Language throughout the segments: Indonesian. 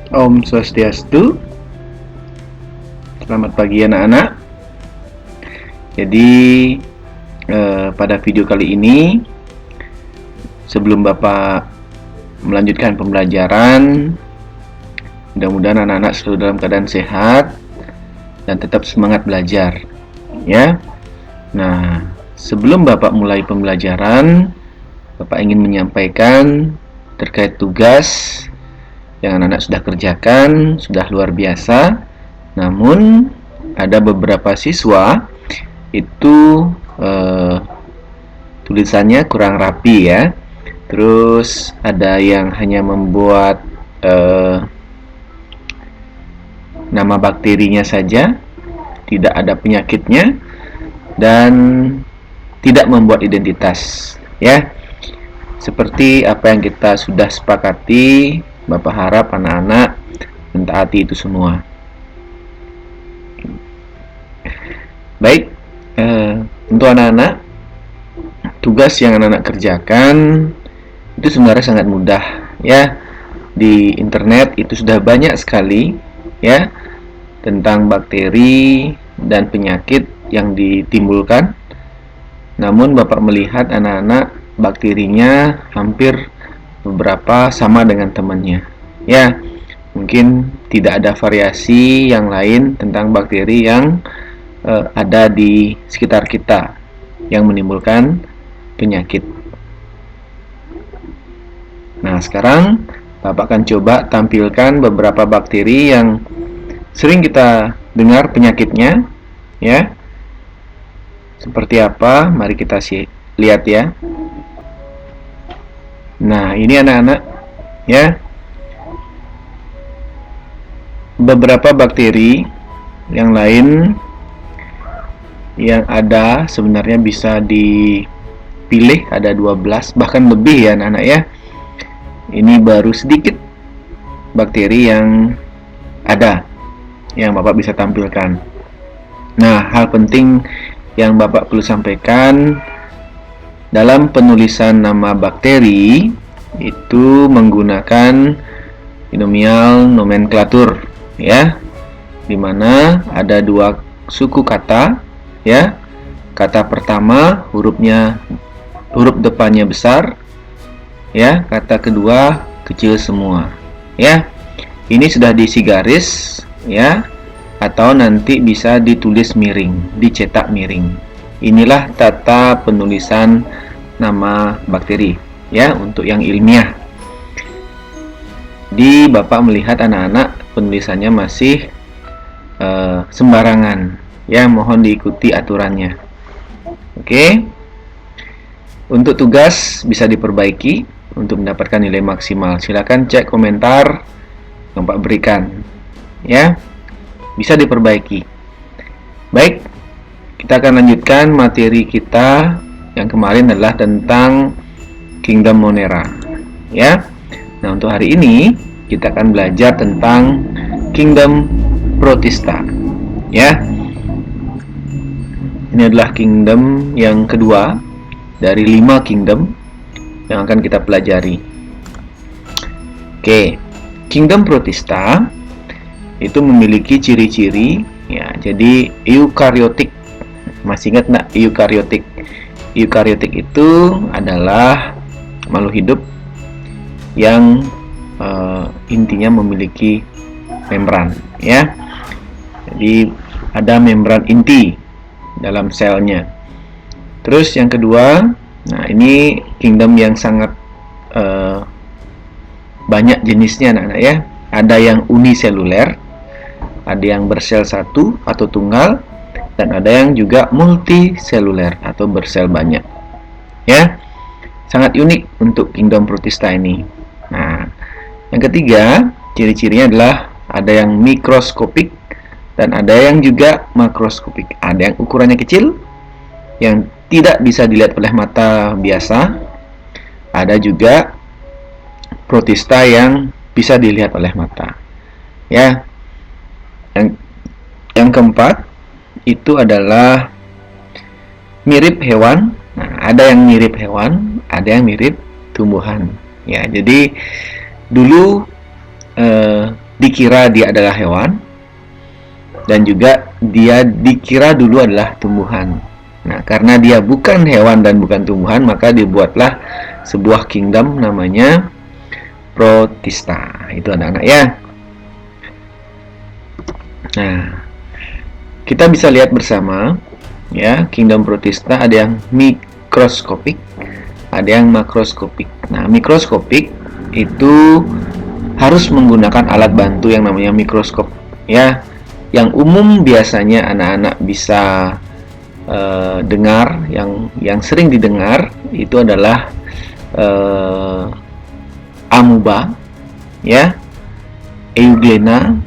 Om Swastiastu. Selamat pagi anak-anak. Jadi pada video kali ini, sebelum Bapak melanjutkan pembelajaran, mudah-mudahan anak-anak selalu dalam keadaan sehat dan tetap semangat belajar, ya. Nah, sebelum Bapak mulai pembelajaran, Bapak ingin menyampaikan terkait tugas yang anak-anak sudah kerjakan, sudah luar biasa. Namun ada beberapa siswa itu tulisannya kurang rapi ya. Terus ada yang hanya membuat nama bakterinya saja, tidak ada penyakitnya, dan tidak membuat identitas ya. Seperti apa yang kita sudah sepakati, Bapak harap anak-anak mentaati itu semua. Baik, untuk anak-anak, tugas yang anak-anak kerjakan itu sebenarnya sangat mudah ya. Di internet itu sudah banyak sekali ya tentang bakteri dan penyakit yang ditimbulkan. Namun Bapak melihat anak-anak bakterinya hampir beberapa sama dengan temannya ya. Mungkin tidak ada variasi yang lain tentang bakteri yang ada di sekitar kita yang menimbulkan penyakit. Nah, sekarang Bapak akan coba tampilkan beberapa bakteri yang sering kita dengar penyakitnya ya. Seperti apa? Mari kita lihat ya. Nah, ini anak-anak ya. Beberapa bakteri yang lain yang ada sebenarnya bisa dipilih, ada 12 bahkan lebih ya anak-anak ya. Ini baru sedikit bakteri yang ada yang Bapak bisa tampilkan. Nah, hal penting yang Bapak perlu sampaikan dalam penulisan nama bakteri itu menggunakan binomial nomenklatur ya, dimana ada dua suku kata ya. Kata pertama huruf depannya besar ya, kata kedua kecil semua ya. Ini sudah diisi garis ya, atau nanti bisa ditulis miring, dicetak miring. Inilah tata penulisan nama bakteri ya untuk yang ilmiah. Di Bapak melihat anak-anak penulisannya masih sembarangan ya, mohon diikuti aturannya. Oke. Untuk tugas bisa diperbaiki untuk mendapatkan nilai maksimal. Silakan cek komentar yang Pak berikan ya. Bisa diperbaiki. Baik, kita akan lanjutkan materi kita yang kemarin adalah tentang Kingdom Monera ya. Nah, untuk hari ini kita akan belajar tentang Kingdom Protista ya. Ini adalah kingdom yang kedua dari 5 kingdom yang akan kita pelajari. Oke, Kingdom Protista itu memiliki ciri-ciri ya. Jadi eukariotik. Masih ingat nggak eukariotik? Eukariotik itu adalah makhluk hidup yang intinya memiliki membran ya. Jadi ada membran inti dalam selnya. Terus yang kedua, nah ini kingdom yang sangat banyak jenisnya anak-anak ya. Ada yang uniseluler, ada yang bersel satu atau tunggal, dan ada yang juga multiseluler atau bersel banyak ya. Sangat unik untuk Kingdom Protista ini. Nah, yang ketiga ciri-cirinya adalah ada yang mikroskopik dan ada yang juga makroskopik. Ada yang ukurannya kecil yang tidak bisa dilihat oleh mata biasa, ada juga protista yang bisa dilihat oleh mata ya. Yang keempat itu adalah mirip hewan. Nah, ada yang mirip hewan, ada yang mirip tumbuhan ya. Jadi dulu dikira dia adalah hewan, dan juga dia dikira dulu adalah tumbuhan. Nah, karena dia bukan hewan dan bukan tumbuhan, maka dibuatlah sebuah kingdom namanya Protista. Itu anak-anak ya. Nah, kita bisa lihat bersama ya, kingdom Protista ada yang mikroskopik, ada yang makroskopik. Nah, mikroskopik itu harus menggunakan alat bantu yang namanya mikroskop ya. Yang umum biasanya anak-anak bisa dengar, yang sering didengar itu adalah amuba ya, euglena,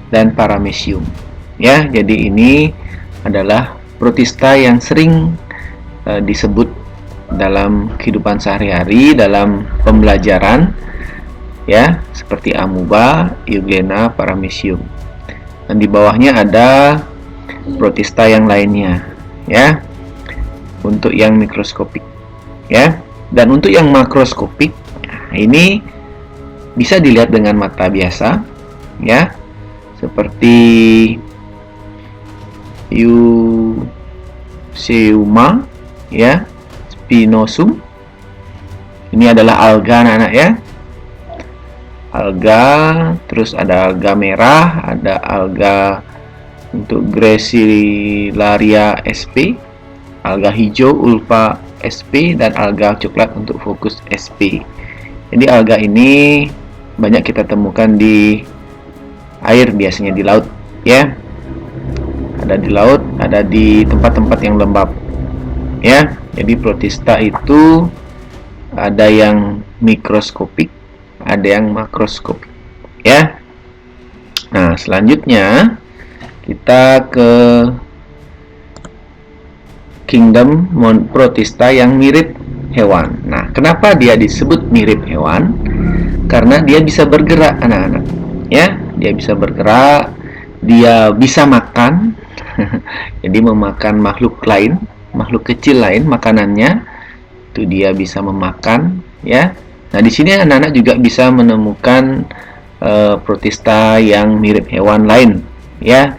dan paramecium ya. Jadi ini adalah protista yang sering disebut dalam kehidupan sehari-hari, dalam pembelajaran ya, seperti amuba, euglena, paramecium. Dan di bawahnya ada protista yang lainnya ya, untuk yang mikroskopik ya. Dan untuk yang makroskopik, ini bisa dilihat dengan mata biasa ya, seperti Euseuma ya, Spinosum. Ini adalah alga anak-anak ya, alga. Terus ada alga merah, ada alga untuk Gracilaria sp, alga hijau Ulva sp, dan alga coklat untuk Fucus sp. Jadi alga ini banyak kita temukan di air, biasanya di laut ya. Ada di laut, ada di tempat-tempat yang lembab ya. Jadi protista itu ada yang mikroskopik, ada yang makroskopik ya. Nah, selanjutnya kita ke kingdom protista yang mirip hewan. Nah, kenapa dia disebut mirip hewan? Karena dia bisa bergerak anak-anak ya. Dia bisa bergerak, dia bisa makan. Jadi memakan makhluk lain, makhluk kecil lain, makanannya itu dia bisa memakan ya. Nah, di sini anak-anak juga bisa menemukan protista yang mirip hewan lain ya.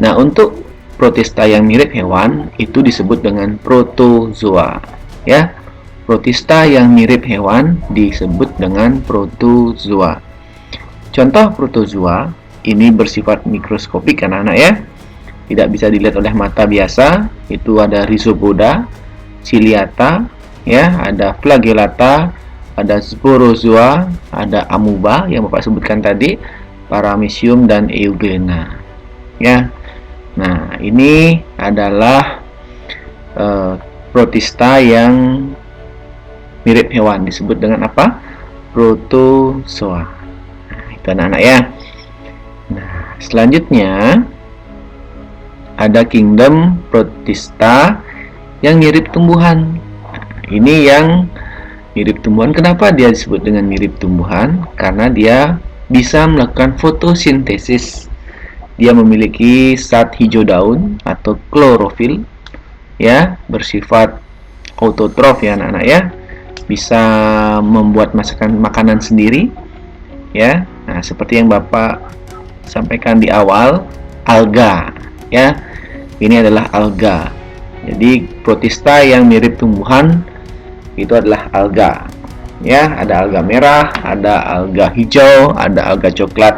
Nah, untuk protista yang mirip hewan itu disebut dengan protozoa ya. Protista yang mirip hewan disebut dengan protozoa. Contoh protozoa ini bersifat mikroskopik anak-anak ya, tidak bisa dilihat oleh mata biasa. Itu ada Rhizopoda, Ciliata ya, ada Flagellata, ada Sporozoa, ada amuba yang Bapak sebutkan tadi, paramecium, dan euglena ya. Nah, ini adalah protista yang mirip hewan, disebut dengan apa? Protozoa. Itu anak-anak ya. Nah, selanjutnya ada kingdom protista yang mirip tumbuhan. Nah, ini yang mirip tumbuhan. Kenapa dia disebut dengan mirip tumbuhan? Karena dia bisa melakukan fotosintesis. Dia memiliki zat hijau daun atau klorofil ya, bersifat autotrof ya anak-anak ya. Bisa membuat makanan sendiri ya. Nah, seperti yang Bapak sampaikan di awal, alga ya. Ini adalah alga. Jadi protista yang mirip tumbuhan itu adalah alga ya. Ada alga merah, ada alga hijau, ada alga coklat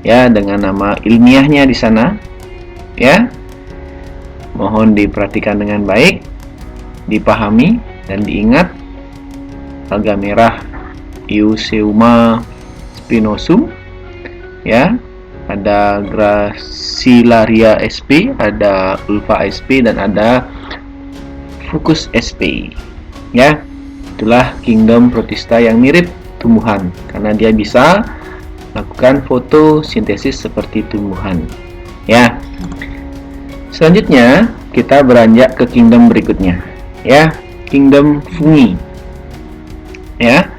ya, dengan nama ilmiahnya di sana ya. Mohon diperhatikan dengan baik, dipahami dan diingat. Alga merah Euseuma spinosum ya, ada Gracilaria sp, ada Ulva sp, dan ada Fucus sp ya. Itulah kingdom protista yang mirip tumbuhan karena dia bisa melakukan fotosintesis seperti tumbuhan ya. Selanjutnya kita beranjak ke kingdom berikutnya ya, kingdom fungi ya.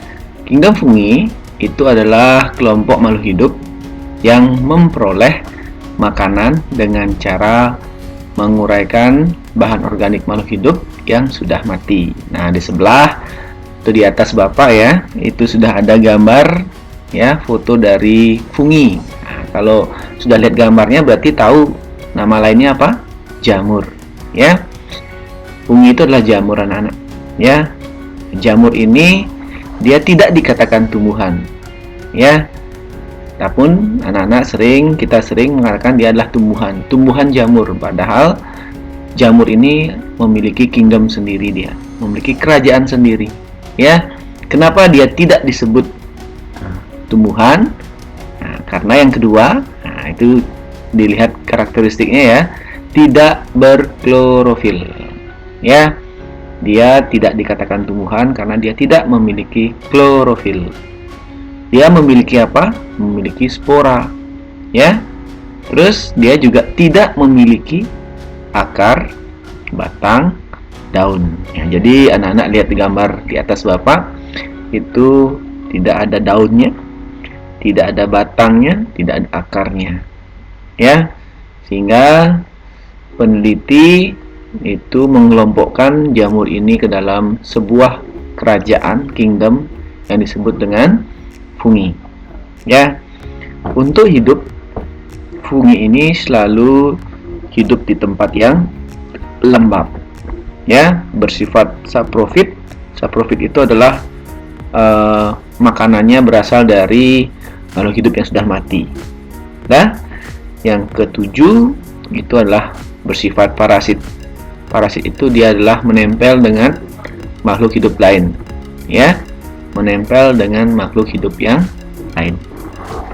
Kingdom fungi itu adalah kelompok makhluk hidup yang memperoleh makanan dengan cara menguraikan bahan organik makhluk hidup yang sudah mati. Nah, di sebelah itu di atas Bapak ya, itu sudah ada gambar ya, foto dari fungi. Nah, kalau sudah lihat gambarnya berarti tahu nama lainnya apa? Jamur, ya. Fungi itu adalah jamur anak-anak, ya. Jamur ini dia tidak dikatakan tumbuhan, ya. Namun kita sering mengatakan dia adalah tumbuhan jamur, padahal jamur ini memiliki kingdom sendiri, dia memiliki kerajaan sendiri, ya. Kenapa dia tidak disebut tumbuhan? Nah, karena yang kedua, itu dilihat karakteristiknya, ya, tidak berklorofil, ya. Dia tidak dikatakan tumbuhan karena dia tidak memiliki klorofil. Dia memiliki apa? Memiliki spora, ya. Terus dia juga tidak memiliki akar, batang, daun. Ya, jadi anak-anak lihat di gambar di atas Bapak, itu tidak ada daunnya, tidak ada batangnya, tidak ada akarnya, ya. Sehingga peneliti itu mengelompokkan jamur ini ke dalam sebuah kerajaan, kingdom, yang disebut dengan fungi, ya. Untuk hidup, fungi ini selalu hidup di tempat yang lembab, ya, bersifat saprofit. Saprofit itu adalah makanannya berasal dari makhluk hidup yang sudah mati. Nah, yang ketujuh itu adalah bersifat parasit. Parasit itu dia adalah menempel dengan makhluk hidup lain, ya, menempel dengan makhluk hidup yang lain.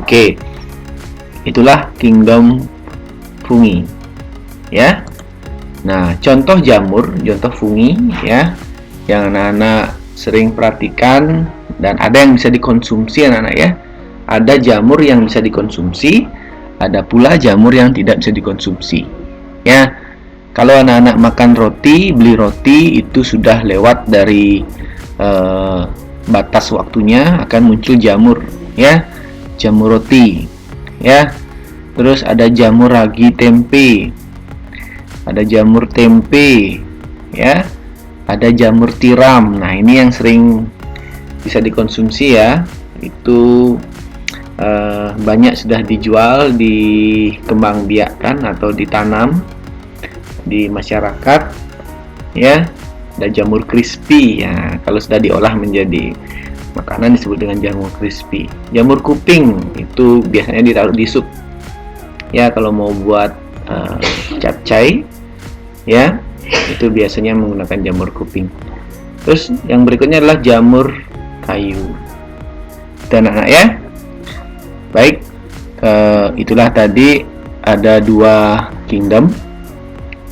Oke, itulah kingdom fungi, ya. Nah, contoh jamur, contoh fungi, ya, yang anak-anak sering perhatikan dan ada yang bisa dikonsumsi, anak-anak, ya. Ada jamur yang bisa dikonsumsi, ada pula jamur yang tidak bisa dikonsumsi, ya. Kalau anak-anak makan roti, beli roti, itu sudah lewat dari batas waktunya, akan muncul jamur, ya, jamur roti, ya. Terus ada jamur ragi tempe, ada jamur tempe, ya, ada jamur tiram. Nah, ini yang sering bisa dikonsumsi, ya. Itu banyak sudah dijual, dikembangbiakkan atau ditanam di masyarakat, ya. Ada jamur crispy, ya, kalau sudah diolah menjadi makanan disebut dengan jamur crispy. Jamur kuping itu biasanya ditaruh di sup, ya, kalau mau buat capcay, ya, itu biasanya menggunakan jamur kuping. Terus yang berikutnya adalah jamur kayu. Itu anak-anak, ya. Baik, itulah tadi ada dua kingdom,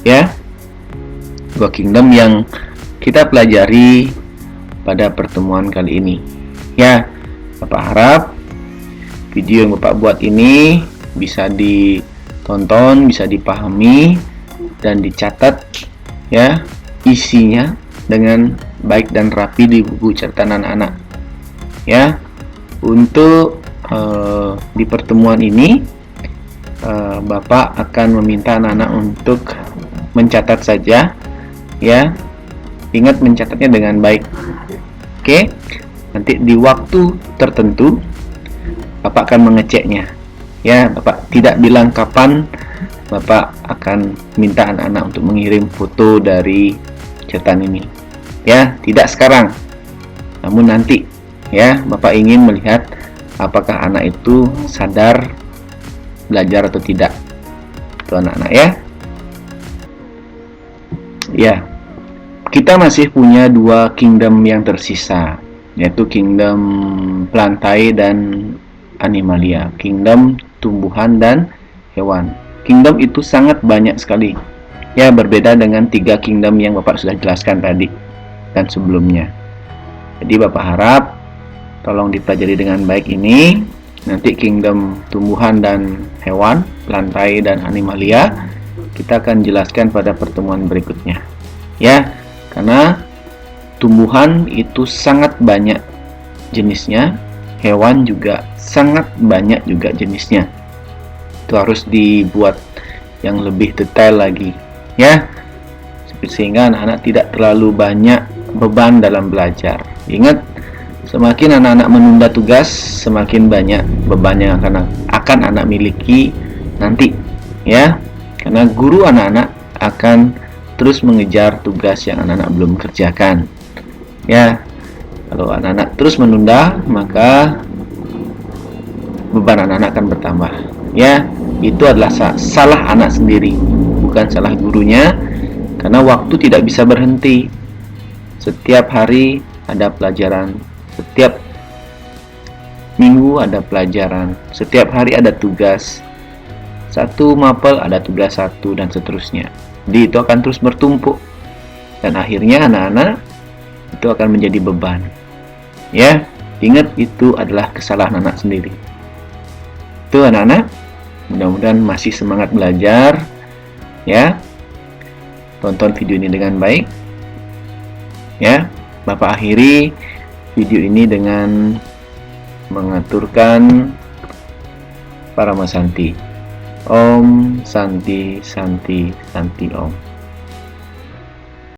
ya, dua kingdom yang kita pelajari pada pertemuan kali ini, ya. Bapak harap video yang Bapak buat ini bisa ditonton, bisa dipahami dan dicatat, ya, isinya dengan baik dan rapi di buku catatan anak-anak, ya. Untuk di pertemuan ini Bapak akan meminta anak-anak untuk mencatat saja, ya. Ingat mencatatnya dengan baik. Oke, nanti di waktu tertentu Bapak akan mengeceknya, ya. Bapak tidak bilang kapan Bapak akan minta anak-anak untuk mengirim foto dari catatan ini, ya. Tidak sekarang, namun nanti, ya. Bapak ingin melihat apakah anak itu sadar belajar atau tidak. Itu anak-anak, ya. Ya, kita masih punya dua kingdom yang tersisa, yaitu kingdom plantae dan animalia, kingdom tumbuhan dan hewan. Kingdom itu sangat banyak sekali, ya, berbeda dengan tiga kingdom yang Bapak sudah jelaskan tadi dan sebelumnya. Jadi Bapak harap tolong dipelajari dengan baik ini. Nanti kingdom tumbuhan dan hewan, plantae dan animalia, kita akan jelaskan pada pertemuan berikutnya, ya. Karena tumbuhan itu sangat banyak jenisnya, hewan juga sangat banyak juga jenisnya. Itu harus dibuat yang lebih detail lagi, ya, sehingga anak-anak tidak terlalu banyak beban dalam belajar. Ingat, Semakin anak-anak menunda tugas, semakin banyak beban yang akan anak miliki nanti, ya. Karena guru anak-anak akan terus mengejar tugas yang anak-anak belum kerjakan. Ya, kalau anak-anak terus menunda, maka beban anak-anak akan bertambah. Ya, itu adalah salah anak sendiri, bukan salah gurunya, karena waktu tidak bisa berhenti. Setiap hari ada pelajaran, setiap minggu ada pelajaran, setiap hari ada tugas. Satu mapel ada tugas satu dan seterusnya. Jadi itu akan terus bertumpuk dan akhirnya anak-anak itu akan menjadi beban. Ya, ingat itu adalah kesalahan anak sendiri. Itu anak-anak, mudah-mudahan masih semangat belajar. Ya, tonton video ini dengan baik. Ya, Bapak akhiri video ini dengan mengaturkan Paramasanti. Om Santi Santi Santi Om.